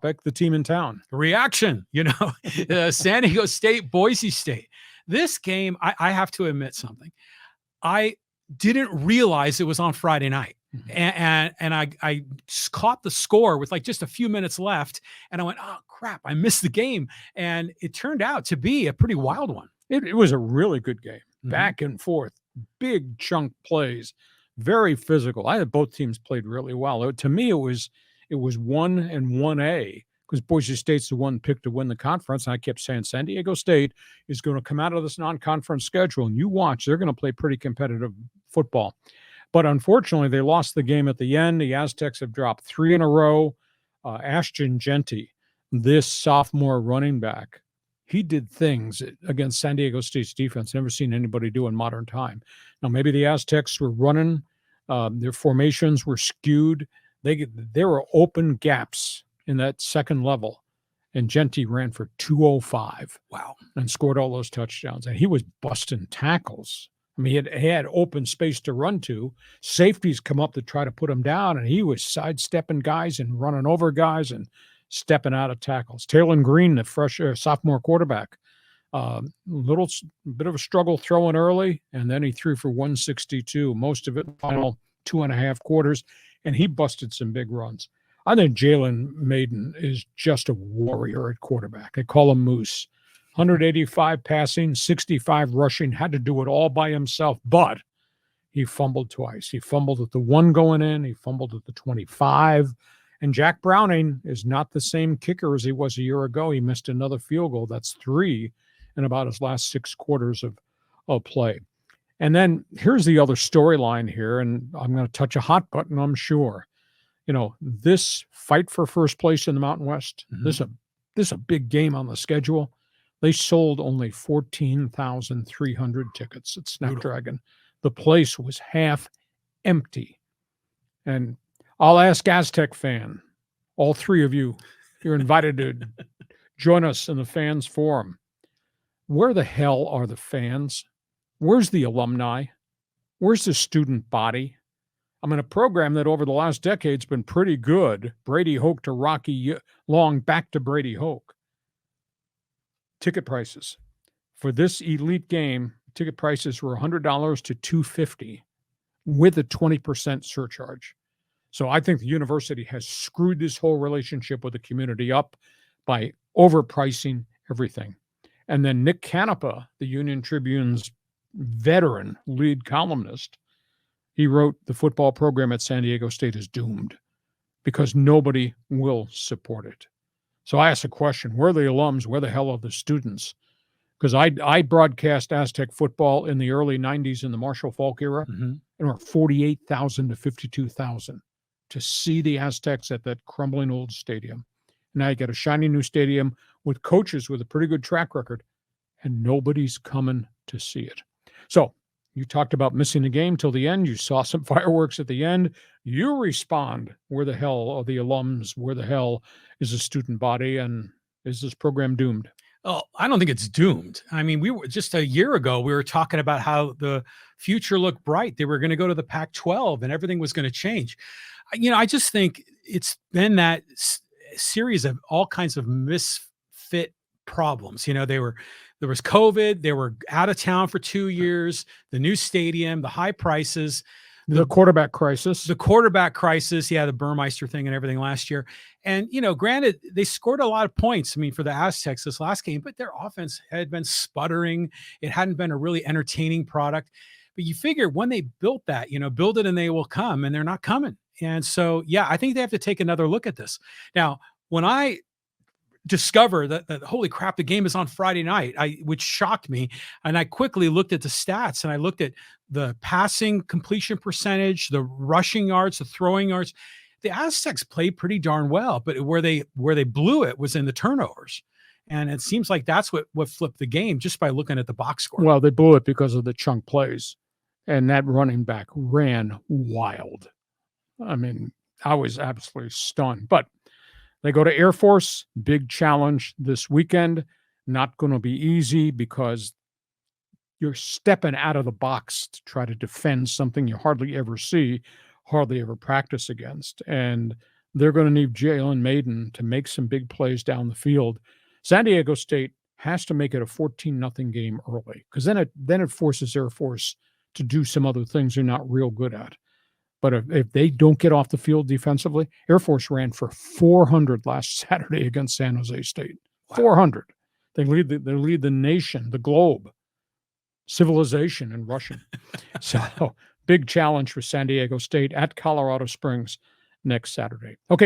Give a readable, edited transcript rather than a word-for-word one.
topic, the team in town. Reaction, San Diego State, Boise State. This game, I have to admit something. I didn't realize it was on Friday night. And I caught the score with like just a few minutes left. And I went, oh, crap, I missed the game. And it turned out to be a pretty wild one. It was a really good game. Back and forth, big chunk plays, very physical. I thought both teams played really well. To me, it was 1 and 1A because Boise State's the one picked to win the conference. And I kept saying San Diego State is going to come out of this non-conference schedule, and you watch, they're going to play pretty competitive football. But unfortunately, they lost the game at the end. The Aztecs have dropped 3 in a row. Ashton Genty, this sophomore running back, he did things against San Diego State's defense never seen anybody do in modern time. Now, maybe the Aztecs were running. Their formations were skewed. There were open gaps in that second level, and Genty ran for 205. Wow. And scored all those touchdowns. And he was busting tackles. I mean, he had open space to run to. Safeties come up to try to put him down, and he was sidestepping guys and running over guys and stepping out of tackles. Taylen Green, the sophomore quarterback, little bit of a struggle throwing early, and then he threw for 162, most of it final 2.5 quarters, and he busted some big runs. I think Jalen Maiden is just a warrior at quarterback. They call him Moose. 185 passing, 65 rushing, had to do it all by himself, but he fumbled twice. He fumbled at the 1 going in, he fumbled at the 25, and Jack Browning is not the same kicker as he was a year ago. He missed another field goal. That's 3 in about his last 6 quarters of play. And then here's the other storyline here, and I'm going to touch a hot button, I'm sure. This fight for first place in the Mountain West, this is a big game on the schedule. They sold only 14,300 tickets at Snapdragon. The place was half empty. And I'll ask Aztec fan, all 3 of you, you're invited to join us in the fans forum. Where the hell are the fans? Where's the alumni? Where's the student body? I mean, a program that over the last decade's been pretty good. Brady Hoke to Rocky Long, back to Brady Hoke. Ticket prices for this elite game, ticket prices were $100 to $250 with a 20% surcharge. So I think the university has screwed this whole relationship with the community up by overpricing everything. And then Nick Canepa, the Union Tribune's veteran lead columnist, he wrote the football program at San Diego State is doomed because nobody will support it. So I asked a question, where are the alums? Where the hell are the students? Because I broadcast Aztec football in the early 90s in the Marshall Falk era, and there were 48,000 to 52,000 to see the Aztecs at that crumbling old stadium. Now you got a shiny new stadium with coaches with a pretty good track record, and nobody's coming to see it. So you talked about missing the game till the end. You saw some fireworks at the end. You respond, where the hell are the alums? Where the hell is the student body? And is this program doomed? Oh, I don't think it's doomed. I mean, we were just a year ago, we were talking about how the future looked bright. They were going to go to the Pac-12 and everything was going to change. I just think it's been that series of all kinds of misfit problems. There was COVID. They were out of town for 2 years, the new stadium, the high prices, the quarterback crisis, yeah, the Burmeister thing and everything last year. And, granted, they scored a lot of points, for the Aztecs this last game, but their offense had been sputtering. It hadn't been a really entertaining product. But you figure when they built that, build it and they will come, and they're not coming. And so, yeah, I think they have to take another look at this. Now, when I discover that holy crap, the game is on Friday night, which shocked me. And I quickly looked at the stats, and I looked at the passing completion percentage, the rushing yards, the throwing yards. The Aztecs played pretty darn well, but where they blew it was in the turnovers. And it seems like that's what flipped the game just by looking at the box score. Well, they blew it because of the chunk plays, and that running back ran wild. I mean, I was absolutely stunned. But they go to Air Force, big challenge this weekend. Not going to be easy because you're stepping out of the box to try to defend something you hardly ever see, hardly ever practice against. And They're going to need Jalen Maiden to make some big plays down the field. San Diego State has to make it a 14-0 game early, because then it forces Air Force to do some other things they're not real good at. But if they don't get off the field defensively, Air Force ran for 400 last Saturday against San Jose State. 400. They lead the nation, the globe, civilization in rushing. So big challenge for San Diego State at Colorado Springs next Saturday. Okay.